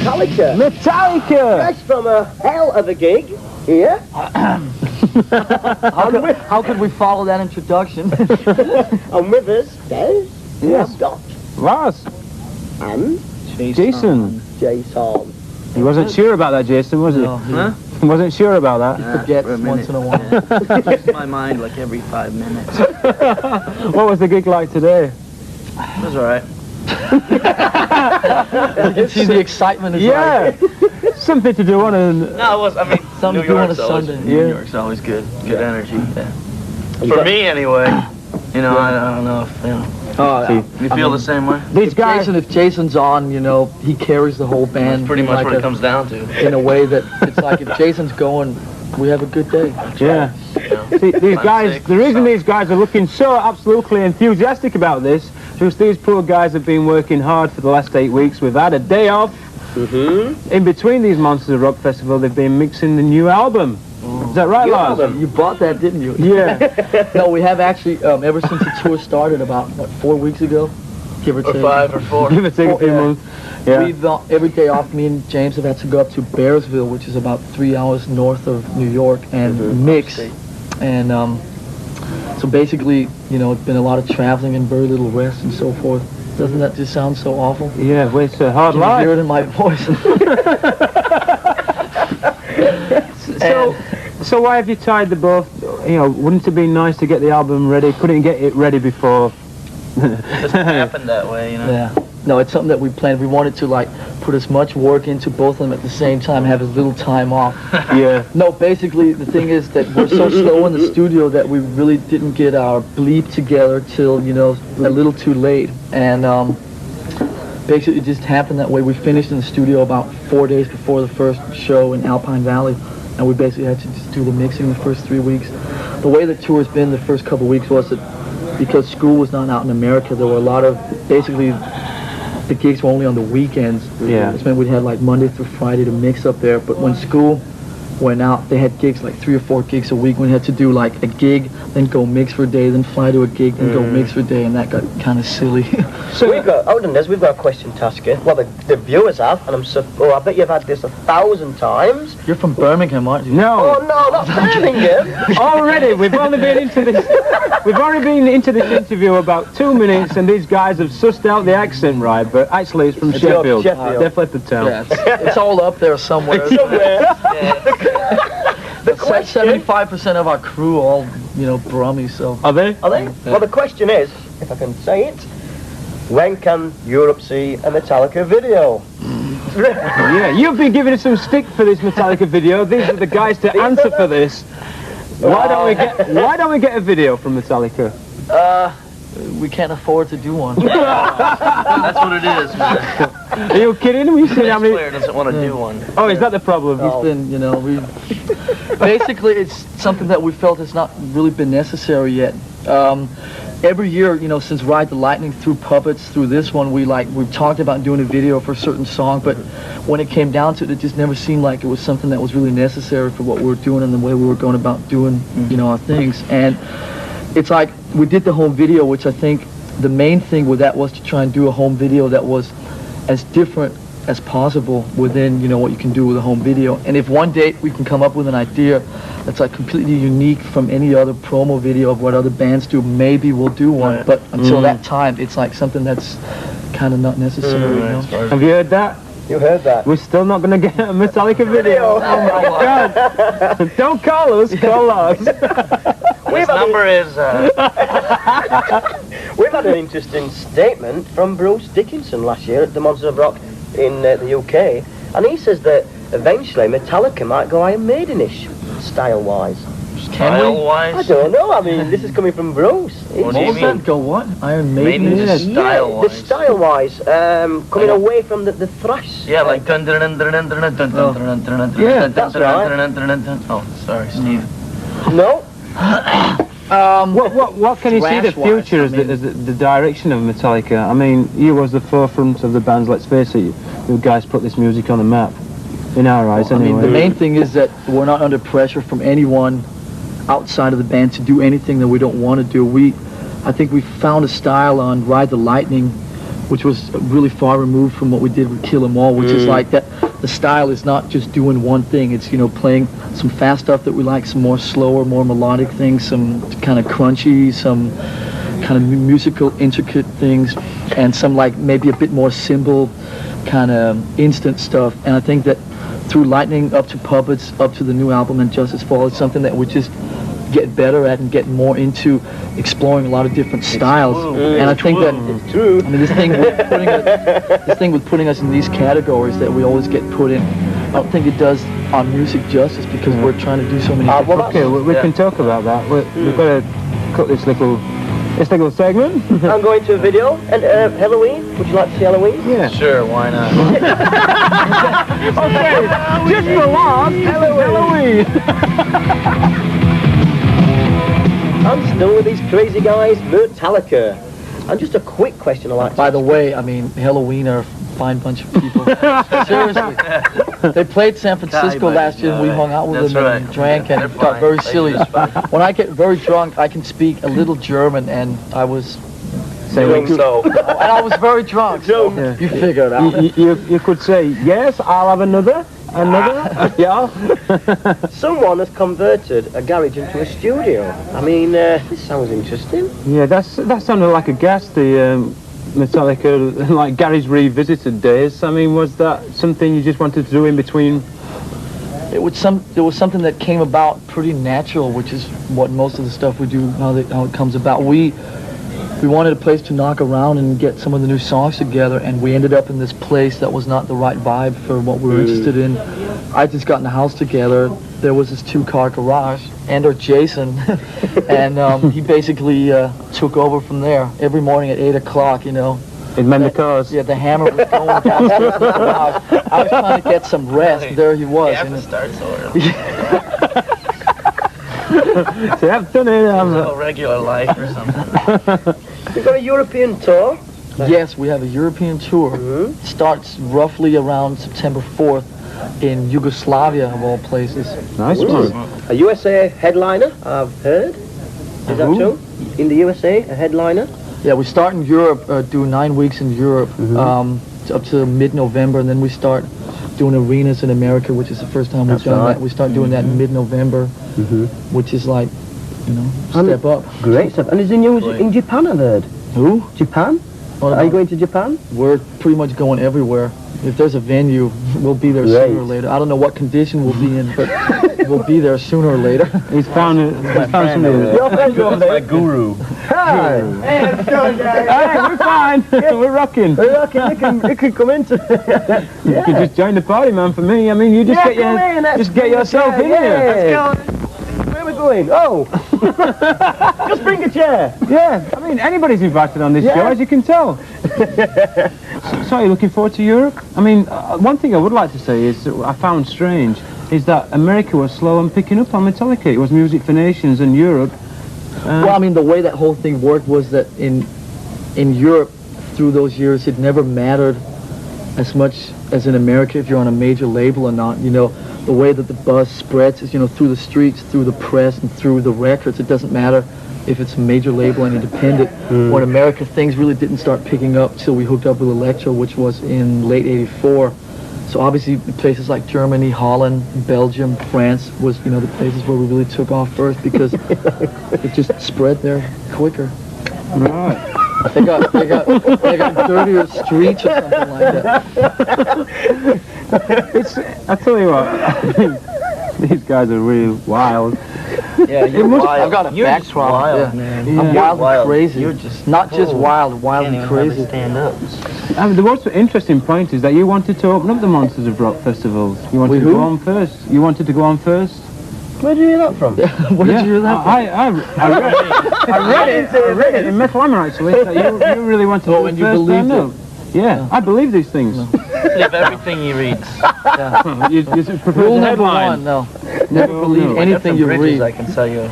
Metallica. Metallica! Fresh from a hell of a gig here. How could we follow that introduction? And with us, Des, Yes. Scott, Ross. and Jason. Jason. He wasn't sure about that, Jason, was he? No, He wasn't sure about that. he forgets for a once in a while. Lose my mind like every 5 minutes. What was the gig like today? It was alright. You can see the excitement is Yeah! Something to do on and... No, it was. I mean, Something New to do on York's a always, Sunday. New Yeah. York's always good. Good energy. Yeah. For me, anyway. You know, I don't know if you feel the same way. These guys... if Jason's on, you know, he carries the whole band. That's pretty much like what it comes down to. in a way that it's like if Jason's going, we have a good day. Yeah. See, these guys, the reason these guys are looking so absolutely enthusiastic about this is because these poor guys have been working hard for the last 8 weeks. We've had a day off. In between these Monsters of Rock Festival, they've been mixing the new album. Is that right, Lars? You bought that, didn't you? Yeah. No, we have actually, ever since the tour started about, what, 4 weeks ago? Give or Or take. 5 or 4. Give it take a few Yeah. months. Yeah. We've, every day off, me and James have had to go up to Bearsville, which is about 3 hours north of New York, and mix. And so basically, you know, it's been a lot of traveling and very little rest and so forth. Doesn't that just sound so awful? Yeah, well, it's a hard Can you life. hear it in my voice? So why have you tied the both? You know, wouldn't it be nice to get the album ready? Couldn't you get it ready before? It doesn't happen that way, you know. Yeah. No, it's something that we planned. We wanted to, like, put as much work into both of them at the same time, have as little time off. Yeah. No, basically, the thing is that we're so slow in the studio that we really didn't get our bleep together till, you know, a little too late. And basically, it just happened that way. We finished in the studio about 4 days before the first show in Alpine Valley, and we basically had to just do the mixing the first 3 weeks. The way the tour's been the first couple of weeks was that because school was not out in America, there were a lot of, basically, the gigs were only on the weekends. Yeah. Which meant we'd have like Monday through Friday to mix up there. But when school went out, they had gigs, like 3 or 4 gigs a week. We had to do like a gig, then go mix for a day, then fly to a gig, then go mix for a day, and that got kind of silly. So we've got, hold on, Des, we've got a question to ask you. Well, the viewers have, and I bet you've had this 1,000 times. You're from Birmingham, aren't you? No. Oh no, not Birmingham. Already, we've only been into this. We've already been into this interview about 2 minutes, and these guys have sussed out the accent right. But actually, it's from Sheffield. Definitely could tell. Yeah, it's all up there somewhere. Somewhere. The question, 75% of our crew all, you know, Brummies, so. Are they? are they? Well, the question is, if I can say it, when can Europe see a Metallica video? Yeah, you've been giving us some stick for this Metallica video. These are the guys to answer for this. Why don't we get a video from Metallica? We can't afford to do one. That's what it is, man. Are you kidding me? The next player doesn't want to do one. Oh, is that the problem? It's been, you know, basically it's something that we felt has not really been necessary yet. Every year, you know, since Ride the Lightning, through puppets, through this one, we've talked about doing a video for a certain song, but when it came down to it, it just never seemed like it was something that was really necessary for what we were doing and the way we were going about doing, you know, our things. And it's like we did the home video, which I think the main thing with that was to try and do a home video that was as different as possible within, you know, what you can do with a home video. And if one day we can come up with an idea that's like completely unique from any other promo video of what other bands do, maybe we'll do one. Right. But until that time, it's like something that's kind of not necessary, you know? Have you heard that? You heard that. We're still not going to get a Metallica video. Oh my God. Don't call us, call us. His number is... We've had an interesting statement from Bruce Dickinson last year at the Monsters of Rock in the UK, and he says that eventually Metallica might go Iron Maidenish, style-wise. Style-wise? I don't know, I mean, this is coming from Bruce. What do you mean? Go what? Iron Maiden? Maiden is The style-wise. style-wise, coming away from the thrash. Yeah, like dun dun dun dun dun dun dun dun dun dun dun. Yeah, that's right. Oh, sorry, Steve. No? What can you see the Thrash-wise, future as the direction of Metallica? I mean, you was the forefront of the bands, let's face it. You guys put this music on the map. In our eyes, I mean, anyway. the main thing is that we're not under pressure from anyone outside of the band to do anything that we don't want to do. I think we found a style on Ride the Lightning which was really far removed from what we did with Kill 'Em All, which is like that. The style is not just doing one thing. It's, you know, playing some fast stuff that we like, some more slower, more melodic things, some kind of crunchy, some kind of musical, intricate things, and some like maybe a bit more simple, kind of instant stuff. And I think that through Lightning up to Puppets, up to the new album and Justice Fall, it's something that we just get better at and get more into exploring a lot of different styles. And I think that, I mean, this thing with putting us in these categories that we always get put in, I don't think it does our music justice because we're trying to do so many different okay, we can talk about that. We've got to cut this little segment. I'm going to a video. And Halloween? Would you like to see Halloween? Yeah. Sure, why not? Okay, just for laughs, Halloween. I'm still with these crazy guys, Metallica. And just a quick question I'd like to By the way, I mean, Halloween are a fine bunch of people. Seriously. They played San Francisco last year and we hung out with them and drank and it got very silly. When I get very drunk, I can speak a little German and I was... doing so. And I was very drunk, so you figure it out. You could say, yes, I'll have another, yeah. Someone has converted a garage into a studio. I mean, this sounds interesting. Yeah, that sounded like a gas, the Metallica, like Garage Revisited days. I mean, was that something you just wanted to do in between? It was something that came about pretty natural, which is what most of the stuff we do, how it comes about. We wanted a place to knock around and get some of the new songs together, and we ended up in this place that was not the right vibe for what we were interested in. I just got in the house together. There was this 2-car garage, and our Jason, and he basically took over from there. Every morning at 8 o'clock, you know. In many cars. Yeah, the hammer was going downstairs in the garage. I was trying to get some rest. There he was. You have to start so early. So I've done it. A regular life or something. We've got a European tour. Yes, we have a European tour. Starts roughly around September 4th in Yugoslavia, of all places. Nice one. A USA headliner, I've heard. Is that true? In the USA, a headliner? Yeah, we start in Europe, do 9 weeks in Europe, up to mid-November, and then we start doing arenas in America, which is the first time we've done that. We start doing that in mid-November, which is like, you know, step up. Great stuff. And is the news in Japan, I've heard? Who? Japan? Are you going to Japan? We're pretty much going everywhere. If there's a venue, we'll be there sooner or later. I don't know what condition we'll be in, but we'll be there sooner or later. He's found it. Your friend over there. My guru. Hi! Hey, how's it going, guys? Hey, we're fine. We're rocking. We're rocking. You can come into You can just join the party, man. For me, I mean, you just get yourself in here. Let's go. Where are we going? Oh! Just bring a chair. Yeah, I mean, anybody's invited on this show, as you can tell. So are you looking forward to Europe? I mean, one thing I would like to say is that I found strange is that America was slow on picking up on Metallica. It was Music for Nations and Europe. Well, I mean, the way that whole thing worked was that in Europe, through those years, it never mattered as much as in America if you're on a major label or not. You know, the way that the buzz spreads is, you know, through the streets, through the press, and through the records. It doesn't matter if it's a major label and independent. Or in America, things really didn't start picking up till we hooked up with Elektra, which was in late '84. So obviously places like Germany, Holland, Belgium, France was, you know, the places where we really took off first because it just spread there quicker. Right. They got dirtier streets or something like that. I tell you what, these guys are really wild. Yeah, I've got a back problem. I'm wild and crazy. You're just not just wild and crazy. Stand up. I mean, the most interesting point is that you wanted to open up the Monsters of Rock festivals. You wanted to go on first. You wanted to go on first. Where did you hear that from? Where did you hear that from? I read it in Metal Hammer, actually. That you really wanted to go and you first. believed it. Yeah, I believe these things. Believe everything he reads. You prefer Rule the number headline. one, no. Never believe anything you read. I can tell you.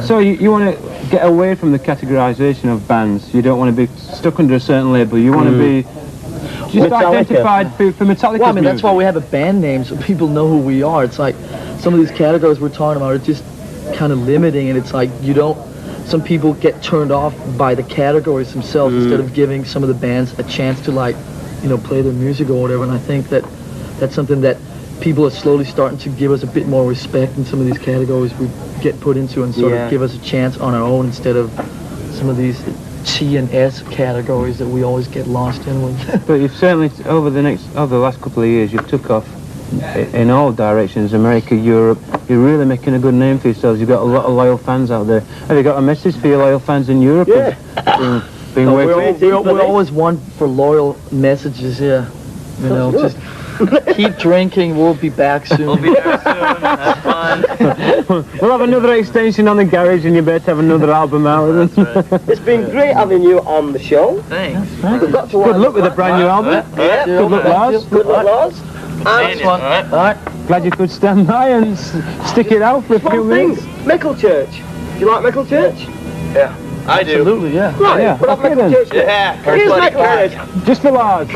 So you want to get away from the categorization of bands. You don't want to be stuck under a certain label. You want to be just identified for Metallica. Well, I mean, that's why we have a band name, so people know who we are. It's like some of these categories we're talking about are just kind of limiting, and it's like you don't some people get turned off by the categories themselves instead of giving some of the bands a chance to like, you know, play their music or whatever. And I think that that's something that people are slowly starting to give us a bit more respect in some of these categories we get put into and sort of give us a chance on our own instead of some of these T and S categories that we always get lost in with. But you've certainly, over the last couple of years, you've took off in all directions, America, Europe. You're really making a good name for yourselves. You've got a lot of loyal fans out there. Have you got a message for your loyal fans in Europe? Yeah. We're always one for loyal messages here. You know, just keep drinking. We'll be back soon. We'll be there soon. Have fun. We'll have another extension on the garage, and you better have another album out. That's right. It's been great having you on the show. Thanks. We've got to Good luck with the brand new album. Yeah. Good luck, Lars. Good luck, Lars. Next one. All right. Glad you could stand by and stick it out for a few minutes. Mickle Church. Do you like Mickle Church? Yeah. I do. Absolutely, yeah. Right. Yeah, Put up okay Mickle then. Church. Yeah. Here's Bloody Mickle cat. Church. Just for Lars.